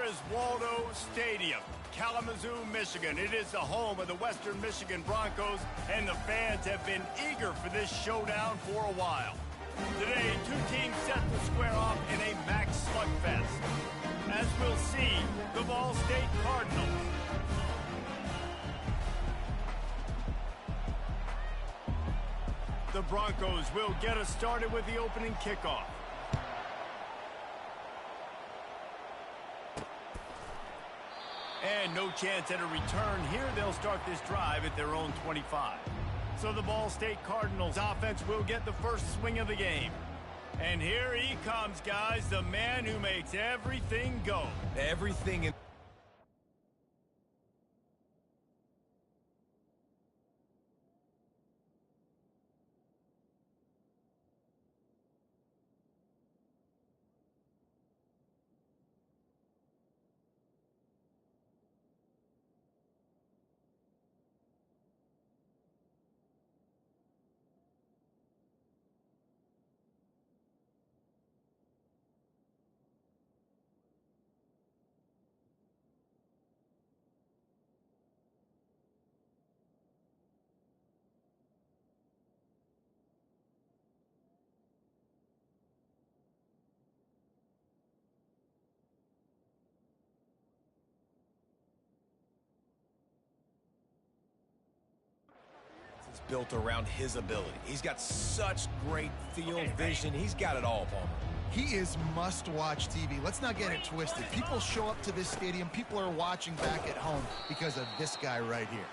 is Waldo Stadium, Kalamazoo, Michigan. It is the home of the Western Michigan Broncos, and the fans have been eager for this showdown for a while. Today, two teams set to square off in a max slugfest. As we'll see, the Ball State Cardinals. The Broncos will get us started with the opening kickoff. And no chance at a return here. They'll start this drive at their own 25. So the Ball State Cardinals offense will get the first swing of the game. And here he comes, guys, the man who makes everything go. Everything in... built around his ability. He's got such great field vision. He's got it all, Palmer. He is must-watch TV. Let's not get it twisted. People show up to this stadium. People are watching back at home because of this guy right here.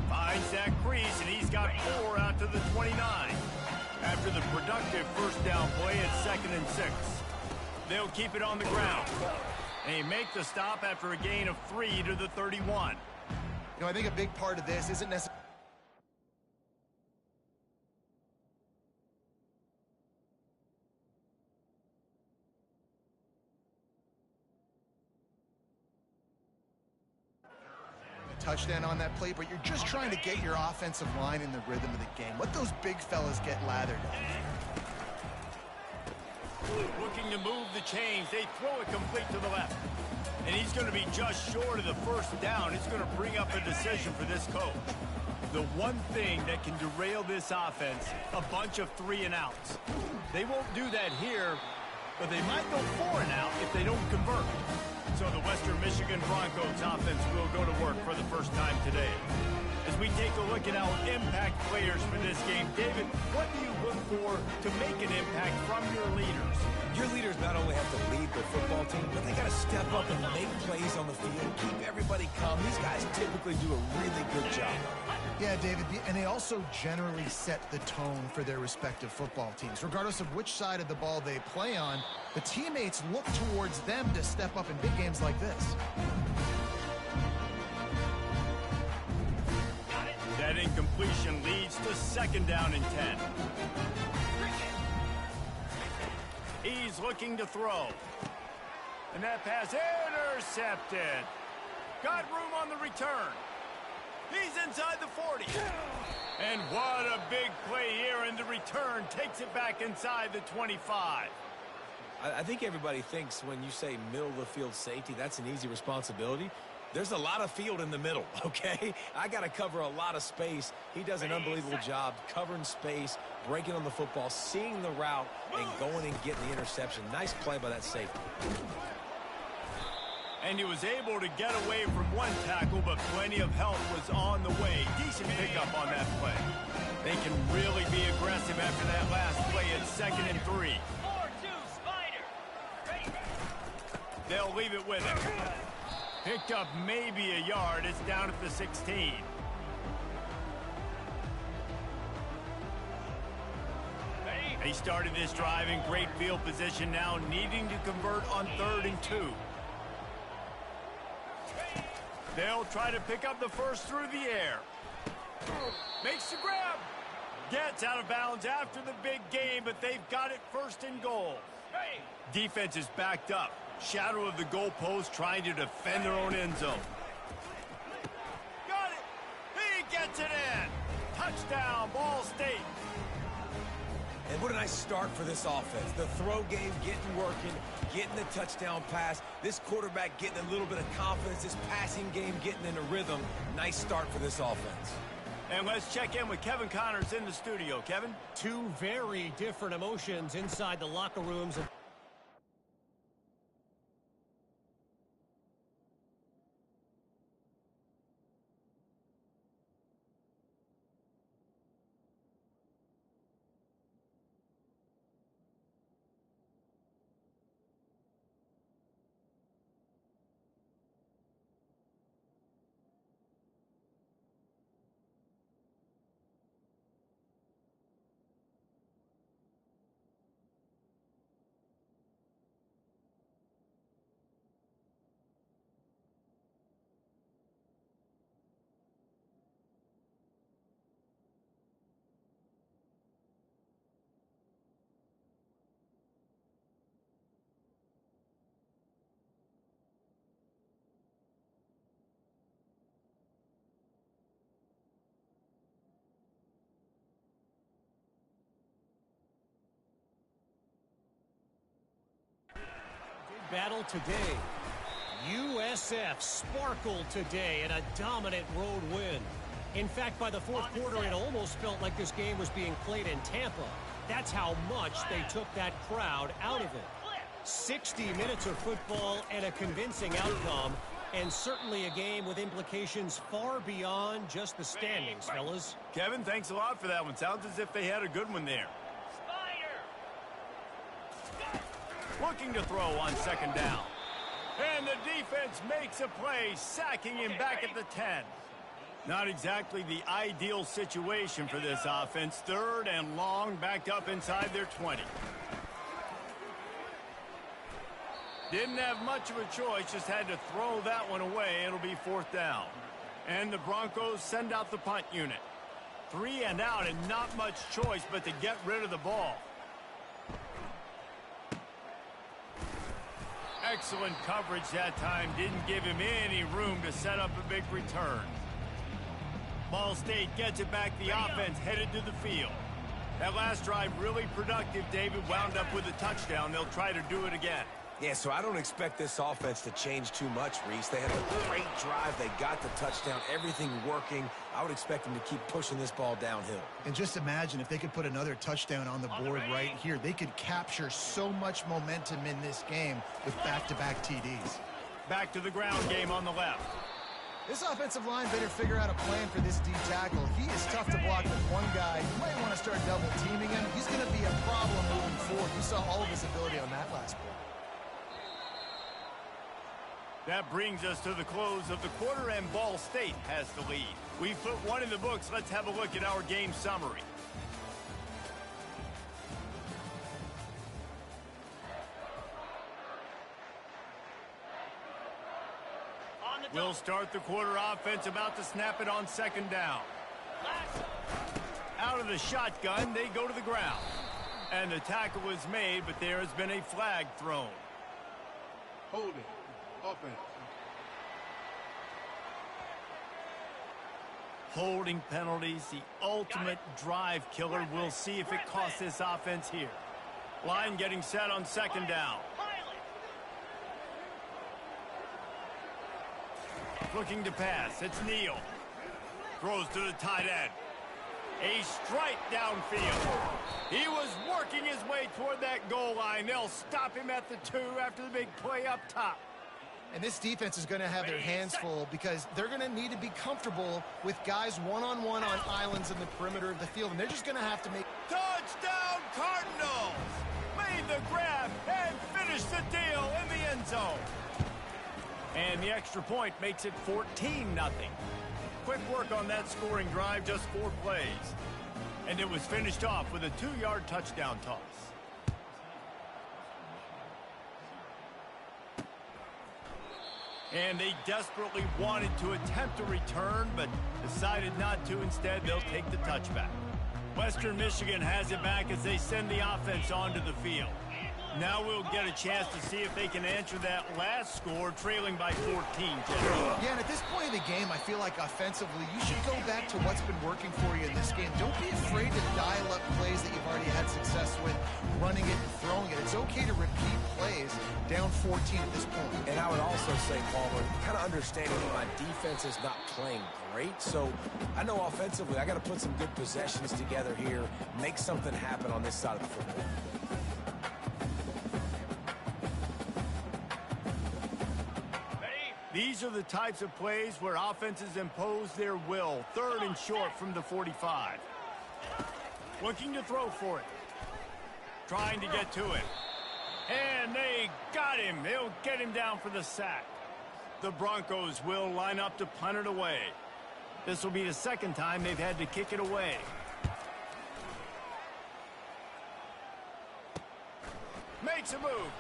Finds that crease, and he's got 4 out to the 29. After the productive first down play at 2nd and 6. They'll keep it on the ground. And they make the stop after a gain of 3 to the 31. You know, I think a big part of this isn't necessarily touchdown on that play, but you're just trying to get your offensive line in the rhythm of the game. Let those big fellas get lathered. Looking to move the chains. They throw it complete to the left. And he's going to be just short of the first down. It's going to bring up a decision for this coach. The one thing that can derail this offense, a bunch of 3 and outs. They won't do that here, but they might go 4 and out if they don't convert. So the Western Michigan Broncos offense will go to work for the first time today. As we take a look at our impact players for this game, David, what do you look for to make an impact from your leaders? Your leaders not only have to lead their football team, but they got to step up and make plays on the field, keep everybody calm. These guys typically do a really good job. Yeah, David, and they also generally set the tone for their respective football teams. Regardless of which side of the ball they play on, the teammates look towards them to step up in big games like this. That incompletion leads to 2nd down and 10. He's looking to throw. And that pass intercepted. Got room on the return. He's inside the 40. And what a big play here, and the return takes it back inside the 25. I think everybody thinks when you say middle of the field safety, that's an easy responsibility. There's a lot of field in the middle, okay? I got to cover a lot of space. He does an unbelievable job covering space, breaking on the football, seeing the route, and going and getting the interception. Nice play by that safety. And he was able to get away from one tackle, but plenty of help was on the way. Decent pickup on that play. They can really be aggressive after that last play at 2nd and 3. 4-2 Spider. They'll leave it with him. Picked up maybe a yard. It's down at the 16. He started this drive in great field position, now needing to convert on 3rd and 2. They'll try to pick up the first through the air. Makes the grab. Gets out of bounds after the big game, but they've got it 1st and goal. Defense is backed up. Shadow of the goalpost, trying to defend their own end zone. Got it. He gets it in. Touchdown, Ball State. And what a nice start for this offense. The throw game getting working, getting the touchdown pass. This quarterback getting a little bit of confidence. This passing game getting in a rhythm. Nice start for this offense. And let's check in with Kevin Connors in the studio. Kevin? Two very different emotions inside the locker rooms. Battle today. USF sparkled today in a dominant road win. In fact, by the fourth quarter, it almost felt like this game was being played in Tampa. That's how much they took that crowd out of it. 60 minutes of football and a convincing outcome, and certainly a game with implications far beyond just the standings, fellas. Kevin, thanks a lot for that one. Sounds as if they had a good one there. Looking to throw on second down. And the defense makes a play, sacking him back at the 10. Not exactly the ideal situation for this offense. Third and long, backed up inside their 20. Didn't have much of a choice, just had to throw that one away. It'll be fourth down. And the Broncos send out the punt unit. 3 and out, and not much choice but to get rid of the ball. Excellent coverage that time. Didn't give him any room to set up a big return. Ball State gets it back. The offense headed to the field. That last drive really productive. David wound up with a touchdown. They'll try to do it again. Yeah, so I don't expect this offense to change too much, Reese. They had a great drive. They got the touchdown. Everything working. I would expect them to keep pushing this ball downhill. And just imagine if they could put another touchdown on the board right here. They could capture so much momentum in this game with back-to-back TDs. Back to the ground game on the left. This offensive line better figure out a plan for this D tackle. He is tough to block with one guy. You might want to start double-teaming him. He's going to be a problem moving forward. You saw all of his ability on that last play. That brings us to the close of the quarter, and Ball State has the lead. We've put one in the books. Let's have a look at our game summary. We'll start the quarter. Offense about to snap it on second down. Out of the shotgun, they go to the ground. And the tackle was made, but there has been a flag thrown. Holding. Offense. Holding penalties, the ultimate drive killer. We'll see if it costs this offense here. Line getting set on second down. Looking to pass. It's Neal. Throws to the tight end. A strike downfield. He was working his way toward that goal line. They'll stop him at the 2 after the big play up top. And this defense is going to have their hands full because they're going to need to be comfortable with guys one-on-one on islands in the perimeter of the field. And they're just going to have to make... Touchdown Cardinals! Made the grab and finished the deal in the end zone. And the extra point makes it 14-0. Quick work on that scoring drive, just 4 plays. And it was finished off with a 2-yard touchdown toss. And they desperately wanted to attempt a return, but decided not to. Instead, they'll take the touchback. Western Michigan has it back as they send the offense onto the field. Now we'll get a chance to see if they can answer that last score, trailing by 14, General. Yeah, and at this point in the game, I feel like offensively, you should go back to what's been working for you in this game. Don't be afraid to dial up plays that you've already had success with, running it and throwing it. It's okay to repeat plays down 14 at this point. And I would also say, Palmer, kind of understanding that my defense is not playing great. So I know offensively, I got to put some good possessions together here, make something happen on this side of the football. These are the types of plays where offenses impose their will. 3rd and short from the 45. Looking to throw for it. Trying to get to it. And they got him. They'll get him down for the sack. The Broncos will line up to punt it away. This will be the second time they've had to kick it away. Makes a move.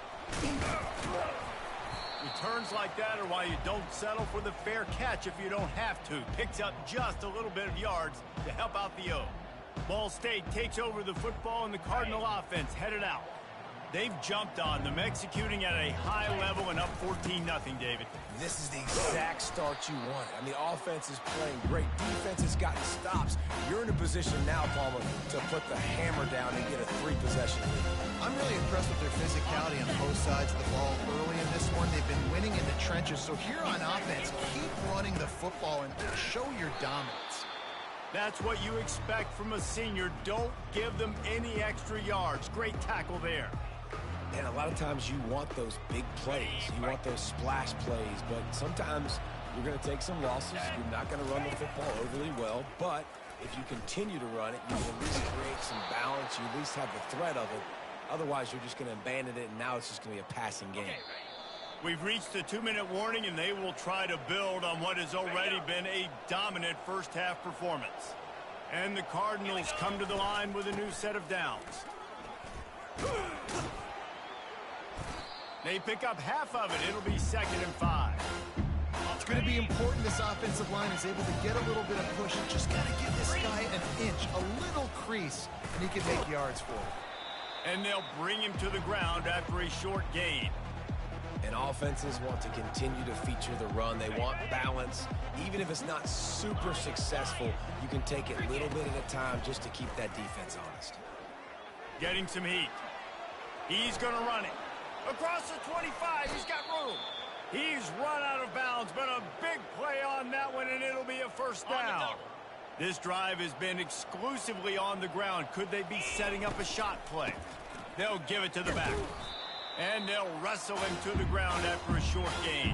Returns like that are why you don't settle for the fair catch if you don't have to. Picks up just a little bit of yards to help out the O. Ball State takes over the football and the Cardinal offense headed out. They've jumped on them, executing at a high level and up 14-0, David. This is the exact start you want. I mean, offense is playing great. Defense has gotten stops. You're in a position now, Palmer, to put the hammer down and get a 3-possession lead. I'm really impressed with their physicality on both sides of the ball early in this one. They've been winning in the trenches. So here on offense, keep running the football and show your dominance. That's what you expect from a senior. Don't give them any extra yards. Great tackle there. And a lot of times you want those big plays. You want those splash plays. But sometimes you're going to take some losses. You're not going to run the football overly well. But if you continue to run it, you can at least create some balance. You at least have the threat of it. Otherwise, you're just going to abandon it, and now it's just going to be a passing game. We've reached the 2-minute warning, and they will try to build on what has already been a dominant first-half performance. And the Cardinals come to the line with a new set of downs. They pick up half of it. It'll be 2nd and 5. It's going to be important this offensive line is able to get a little bit of push. Just got to give this guy an inch, a little crease, and he can make yards for it. And they'll bring him to the ground after a short gain. And offenses want to continue to feature the run. They want balance. Even if it's not super successful, you can take it a little bit at a time just to keep that defense honest. Getting some heat. He's going to run it. Across the 25, he's got room. He's run out of bounds, but a big play on that one, and it'll be a first down. This drive has been exclusively on the ground. Could they be setting up a shot play? They'll give it to the back. And they'll wrestle him to the ground after a short gain.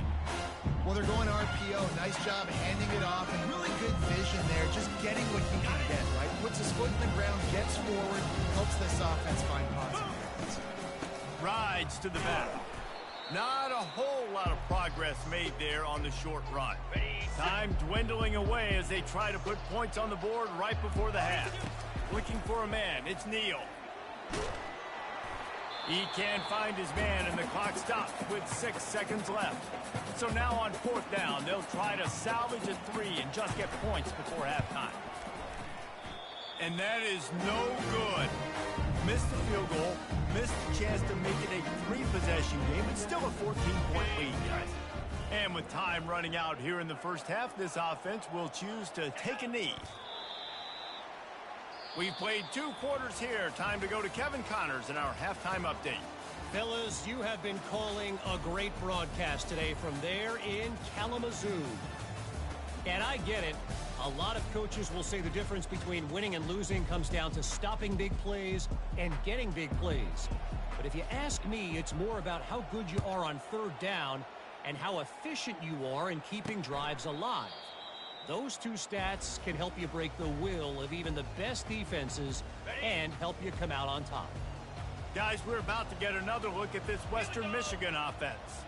Well, they're going RPO. Nice job handing it off, and really good vision there, just getting what he can get, right? Puts his foot in the ground, gets forward, helps this offense find positive yards. Rides to the back. Not a whole lot of progress made there on the short run. Time dwindling away as they try to put points on the board right before the half. Looking for a man. It's Neal. He can't find his man, and the clock stops with 6 seconds left. So now on 4th down, they'll try to salvage a 3 and just get points before halftime. And that is no good. Missed the field goal, missed the chance to make it a 3-possession game. It's still a 14-point lead, guys. And with time running out here in the first half, this offense will choose to take a knee. We've played 2 quarters here. Time to go to Kevin Connors in our halftime update. Fellas, you have been calling a great broadcast today from there in Kalamazoo. And I get it. A lot of coaches will say the difference between winning and losing comes down to stopping big plays and getting big plays. But if you ask me, it's more about how good you are on 3rd down and how efficient you are in keeping drives alive. Those 2 stats can help you break the will of even the best defenses and help you come out on top. Guys, we're about to get another look at this Western Michigan offense.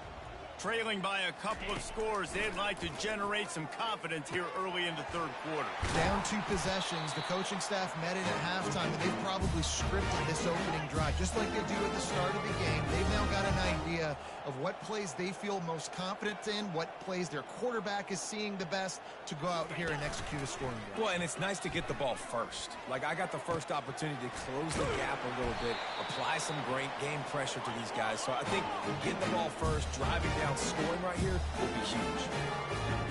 Trailing by a couple of scores, they'd like to generate some confidence here early in the third quarter. Down 2 possessions, the coaching staff met in at halftime, and they've probably scripted this opening drive. Just like they do at the start of the game, they've now got an idea of what plays they feel most confident in, what plays their quarterback is seeing the best to go out here and execute a scoring drive. Well, and it's nice to get the ball first. Like, I got the first opportunity to close the gap a little bit, apply some great game pressure to these guys. So I think getting the ball first, driving down, scoring right here will be huge.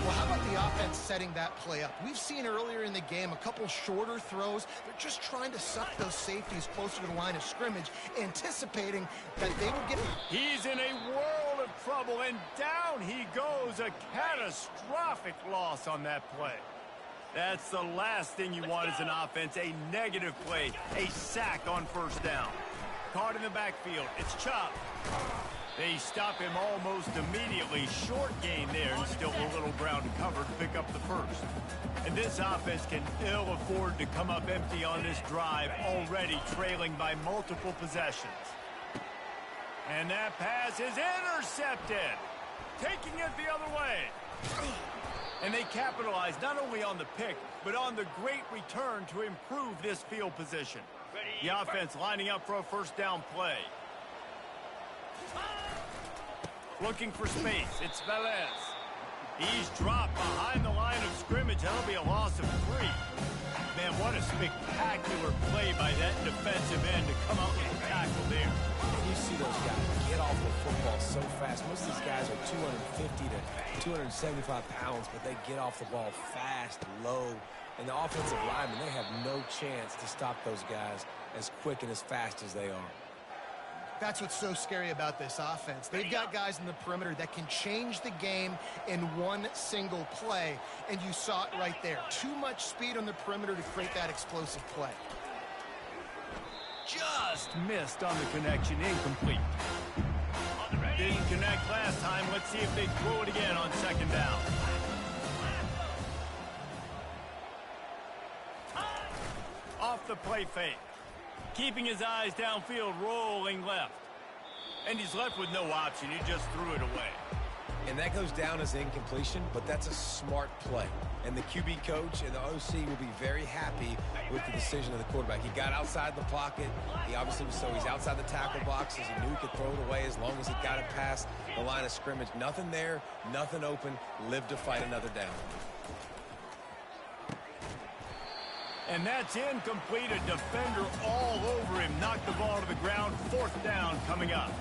Well, how about the offense setting that play up? We've seen earlier in the game a couple shorter throws. They're just trying to suck those safeties closer to the line of scrimmage, anticipating that they would get... He's in a world of trouble, and down he goes. A catastrophic loss on that play. That's the last thing you want as an offense, a negative play, a sack on first down. Caught in the backfield. It's Chubb. They stop him almost immediately. Short gain there, and still a little ground to cover to pick up the first. And this offense can ill afford to come up empty on this drive, already trailing by multiple possessions. And that pass is intercepted. Taking it the other way. And they capitalize not only on the pick, but on the great return to improve this field position. The offense lining up for a first down play. Looking for space. It's Velez. He's dropped behind the line of scrimmage. That'll be a loss of 3. Man, what a spectacular play by that defensive end to come out with a tackle there. And you see those guys get off the football so fast. Most of these guys are 250 to 275 pounds, but they get off the ball fast, low. And the offensive linemen, they have no chance to stop those guys as quick and as fast as they are. That's what's so scary about this offense. They've got guys in the perimeter that can change the game in one single play, and you saw it right there. Too much speed on the perimeter to create that explosive play. Just missed on the connection. Incomplete. Didn't connect last time. Let's see if they throw it again on second down. Off the play fake. Keeping his eyes downfield, rolling left. And he's left with no option. He just threw it away. And that goes down as incompletion, but that's a smart play. And the QB coach and the OC will be very happy with the decision of the quarterback. He got outside the pocket. He obviously was he's outside the tackle boxes. He knew he could throw it away as long as he got it past the line of scrimmage. Nothing there, nothing open. Live to fight another down. And that's incomplete. A defender all over him. Knocked the ball to the ground. Fourth down coming up.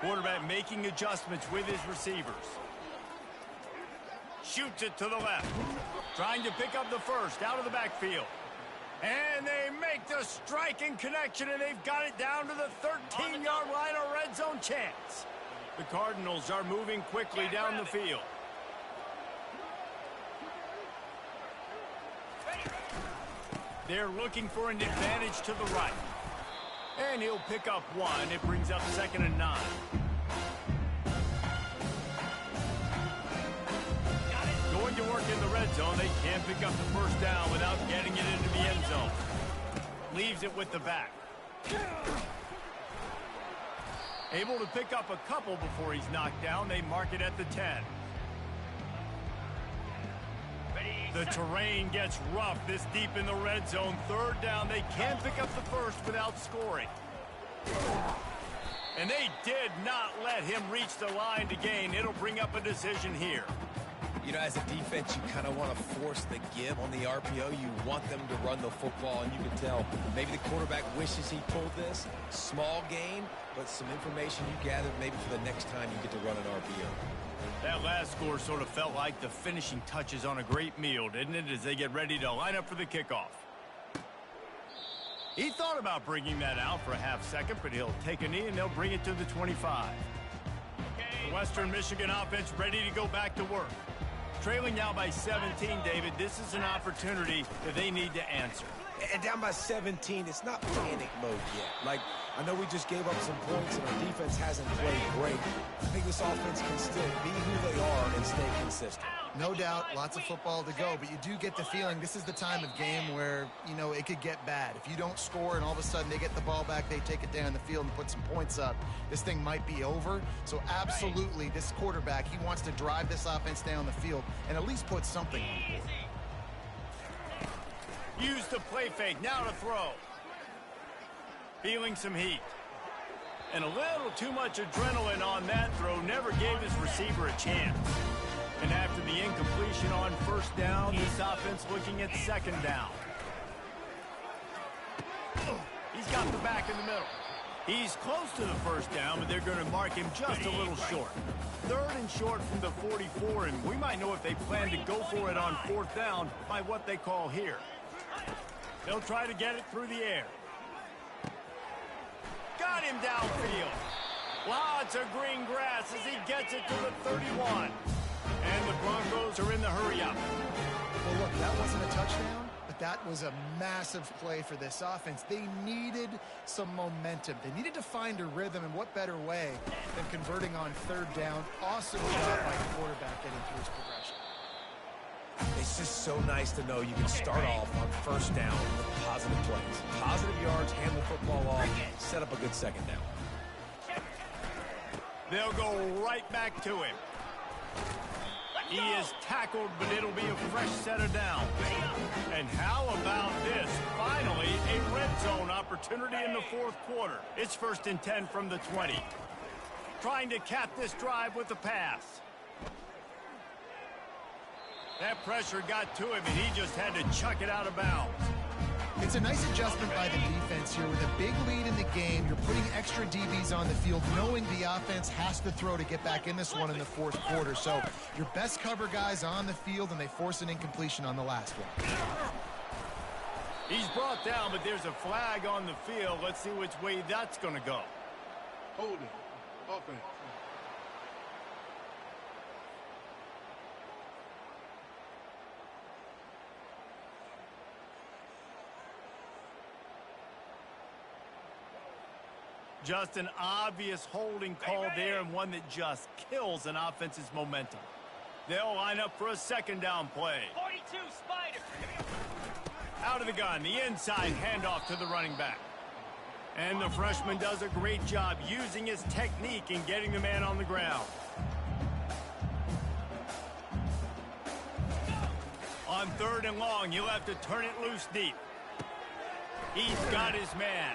Quarterback making adjustments with his receivers. Shoots it to the left. Trying to pick up the first out of the backfield. And they make the striking connection, and they've got it down to the 13-yard line. A red zone chance. The Cardinals are moving quickly down the field. They're looking for an advantage to the right. And he'll pick up one. It brings up 2nd and 9. Going to work in the red zone. They can't pick up the first down without getting it into the end zone. Leaves it with the back. Able to pick up a couple before he's knocked down. They mark it at the 10. The terrain gets rough this deep in the red zone. Third down. They can pick up the first without scoring. And they did not let him reach the line to gain. It'll bring up a decision here. You know, as a defense, you kind of want to force the give on the RPO. You want them to run the football, and you can tell maybe the quarterback wishes he pulled this. Small gain, but some information you gathered maybe for the next time you get to run an RPO. That last score sort of felt like the finishing touches on a great meal, didn't it, as they get ready to line up for the kickoff. He thought about bringing that out for a half second, but he'll take a knee and they'll bring it to the 25. The Western Michigan offense ready to go back to work. Trailing now by 17, David. This is an opportunity that they need to answer. And down by 17, it's not panic mode yet. Like, I know we just gave up some points and our defense hasn't played great. I think this offense can still be who they are and stay consistent. No doubt, lots of football to go, but you do get the feeling this is the time of game where, you know, it could get bad. If you don't score and all of a sudden they get the ball back, they take it down the field and put some points up, this thing might be over. So absolutely, this quarterback, he wants to drive this offense down the field and at least put something on the board. Use the play fake, now to throw. Feeling some heat. And a little too much adrenaline on that throw, never gave his receiver a chance. And after the incompletion on first down, this offense looking at second down. He's got the back in the middle. He's close to the first down, but they're going to mark him just a little short. Third and short from the 44, and we might know if they plan to go for it on fourth down by what they call here. They'll try to get it through the air. Got him downfield. Lots of green grass as he gets it to the 31. And the Broncos are in the hurry-up. Well, look, that wasn't a touchdown, but that was a massive play for this offense. They needed some momentum. They needed to find a rhythm, and what better way than converting on third down. Awesome job by the quarterback getting through his progression. It's just so nice to know you can start off on first down with positive plays. Positive yards, hand the football off, set up a good second down. They'll go right back to him. He is tackled, but it'll be a fresh set of downs. And how about this? Finally, a red zone opportunity in the fourth quarter. It's 1st and 10 from the 20. Trying to cap this drive with a pass. That pressure got to him, and he just had to chuck it out of bounds. It's a nice adjustment by the defense here. With a big lead in the game, you're putting extra DBs on the field, knowing the offense has to throw to get back in this one in the fourth quarter. So your best cover guys on the field, and they force an incompletion on the last one. He's brought down, but there's a flag on the field. Let's see which way that's going to go. Holding. Offense. Just an obvious holding call there, and one that just kills an offense's momentum. They'll line up for a second down play. 42, Spider. Out of the gun, the inside handoff to the running back. And the freshman does a great job using his technique and getting the man on the ground. On third and long, you'll have to turn it loose deep. He's got his man.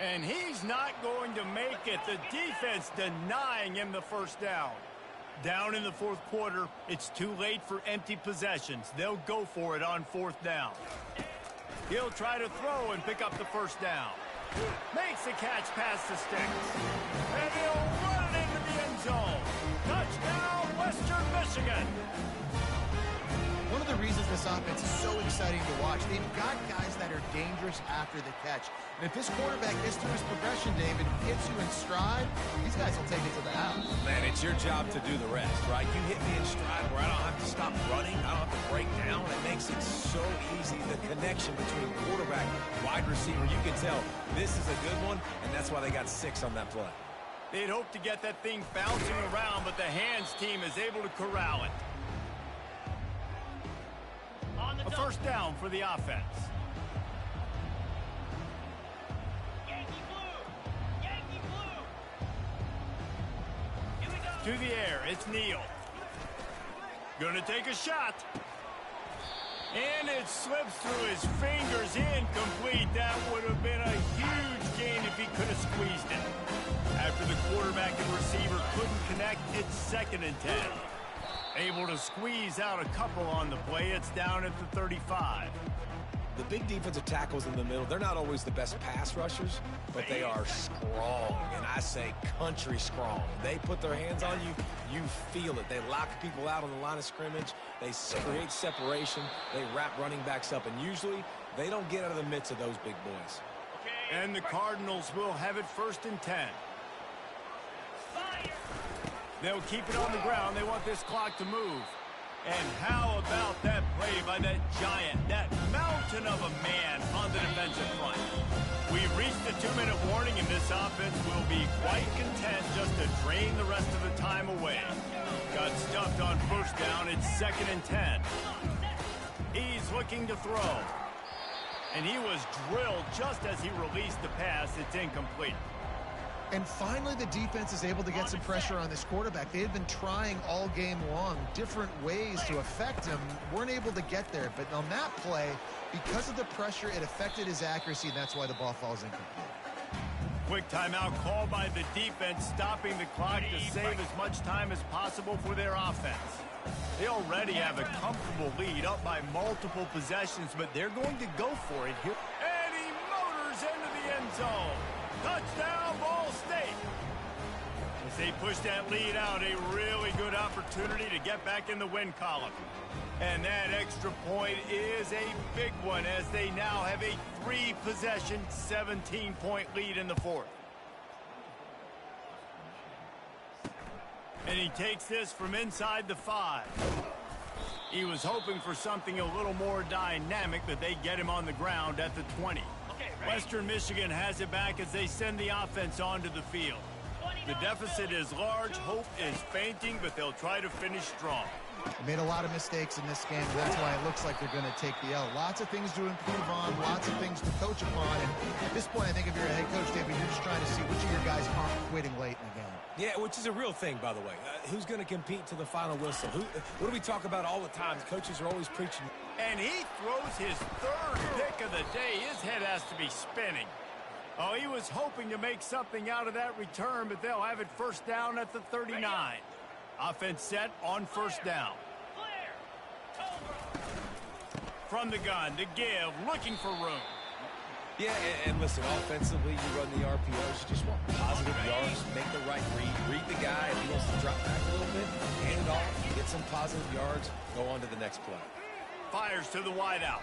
And he's not going to make it. The defense denying him the first down. Down in the fourth quarter, it's too late for empty possessions. They'll go for it on fourth down. He'll try to throw and pick up the first down. Makes the catch past the sticks. And he'll run it into the end zone. Touchdown, Western Michigan. One of the reasons this offense is so exciting to watch, they've got guys that are dangerous after the catch. And if this quarterback gets through his progression, David, gets you in stride, these guys will take it to the house. Man, it's your job to do the rest, right? You hit me in stride where I don't have to stop running. I don't have to break down. It makes it so easy. The connection between quarterback and wide receiver, you can tell this is a good one, and that's why they got 6 on that play. They'd hope to get that thing bouncing around, but the hands team is able to corral it. A first down for the offense. Yankee blue. Yankee blue. Here we go. To the air, it's Neal. Gonna take a shot. And it slips through his fingers, incomplete. That would have been a huge gain if he could have squeezed it. After the quarterback and receiver couldn't connect, it's 2nd and 10. Able to squeeze out a couple on the play. It's down at the 35. The big defensive tackles in the middle, they're not always the best pass rushers, but they are strong, and I say country strong. They put their hands on you, you feel it. They lock people out on the line of scrimmage. They create separation. They wrap running backs up, and usually they don't get out of the midst of those big boys. And the Cardinals will have it 1st and 10. They'll keep it on the ground. They want this clock to move. And how about that play by that giant, that mountain mountain of a man on the defensive front. We've reached the 2-minute warning, and this offense will be quite content just to drain the rest of the time away. Got stuffed on first down. It's 2nd and 10. He's looking to throw. And he was drilled just as he released the pass. It's incomplete. And finally, the defense is able to get some pressure on this quarterback. They had been trying all game long different ways to affect him. Weren't able to get there. But on that play, because of the pressure, it affected his accuracy, and that's why the ball falls incomplete. Quick timeout called by the defense, stopping the clock to save as much time as possible for their offense. They already have a comfortable lead, up by multiple possessions, but they're going to go for it here. And he motors into the end zone. Touchdown, Ball State. As they push that lead out, a really good opportunity to get back in the win column. And that extra point is a big one, as they now have a 3-possession, 17-point lead in the 4th. And he takes this from inside the 5. He was hoping for something a little more dynamic, but they get him on the ground at the 20. Western Michigan has it back as they send the offense onto the field. The deficit is large, hope is fainting, but they'll try to finish strong. They made a lot of mistakes in this game. That's why it looks like they're going to take the L. Lots of things to improve on, lots of things to coach upon. And at this point, I think if you're a head coach, David, you're just trying to see which of your guys aren't quitting late in the game. Yeah, which is a real thing, by the way. Who's going to compete to the final whistle? What do we talk about all the time? Coaches are always preaching. And he throws his 3rd pick of the day. His head has to be spinning. Oh, he was hoping to make something out of that return, but they'll have it first down at the 39. Offense set on first down. From the gun to give, looking for room. Yeah, and listen, offensively, you run the RPOs. You just want positive yards, make the right read the guy. If he wants to drop back a little bit, hand it off, get some positive yards, go on to the next play. Fires to the wideout.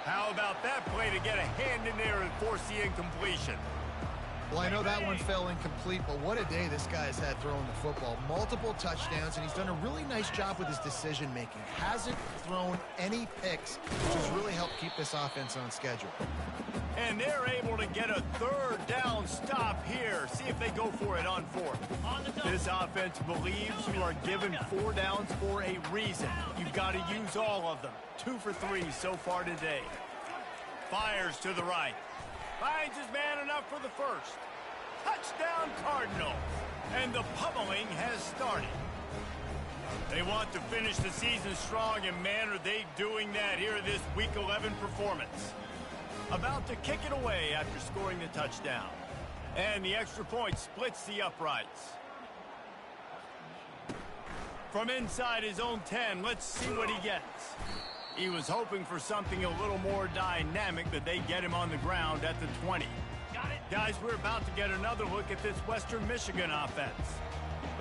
How about that play to get a hand in there and force the incompletion? Well, I know that one fell incomplete, but what a day this guy's had throwing the football. Multiple touchdowns, and he's done a really nice job with his decision-making. Hasn't thrown any picks, which has really helped keep this offense on schedule. And they're able to get a 3rd down stop here. See if they go for it on 4th. This offense believes you are given 4 downs for a reason. You've got to use all of them. 2 for 3 so far today. Fires to the right. Finds his man enough for the 1st. Touchdown Cardinals. And the pummeling has started. They want to finish the season strong, and man, are they doing that here in this Week 11 performance. About to kick it away after scoring the touchdown. And the extra point splits the uprights. From inside his own 10, let's see what he gets. He was hoping for something a little more dynamic, but they get him on the ground at the 20. Guys, we're about to get another look at this Western Michigan offense.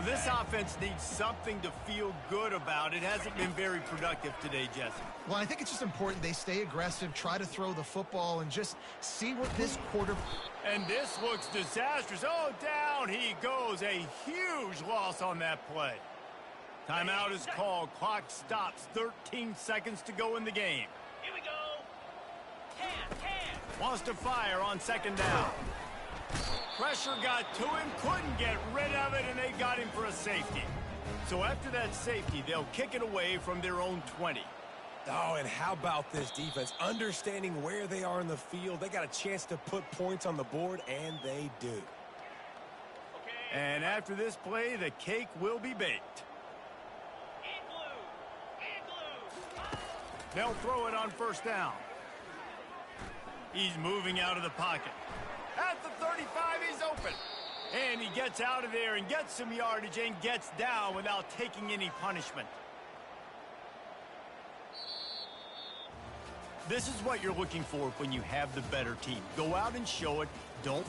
This offense needs something to feel good about. It hasn't been very productive today, Jesse. Well, I think it's just important they stay aggressive, try to throw the football, and just see what this quarter... And this looks disastrous. Oh, down he goes. A huge loss on that play. Timeout is called. Clock stops. 13 seconds to go in the game. Here we go. 10. Wants to fire on 2nd down. Pressure got to him, couldn't get rid of it, and they got him for a safety. So after that safety, they'll kick it away from their own 20. Oh, and how about this defense? Understanding where they are in the field. They got a chance to put points on the board, and they do. And after this play, the cake will be baked. They'll throw it on first down. He's moving out of the pocket. At the 35, he's open. And he gets out of there and gets some yardage and gets down without taking any punishment. This is what you're looking for when you have the better team. Go out and show it. Don't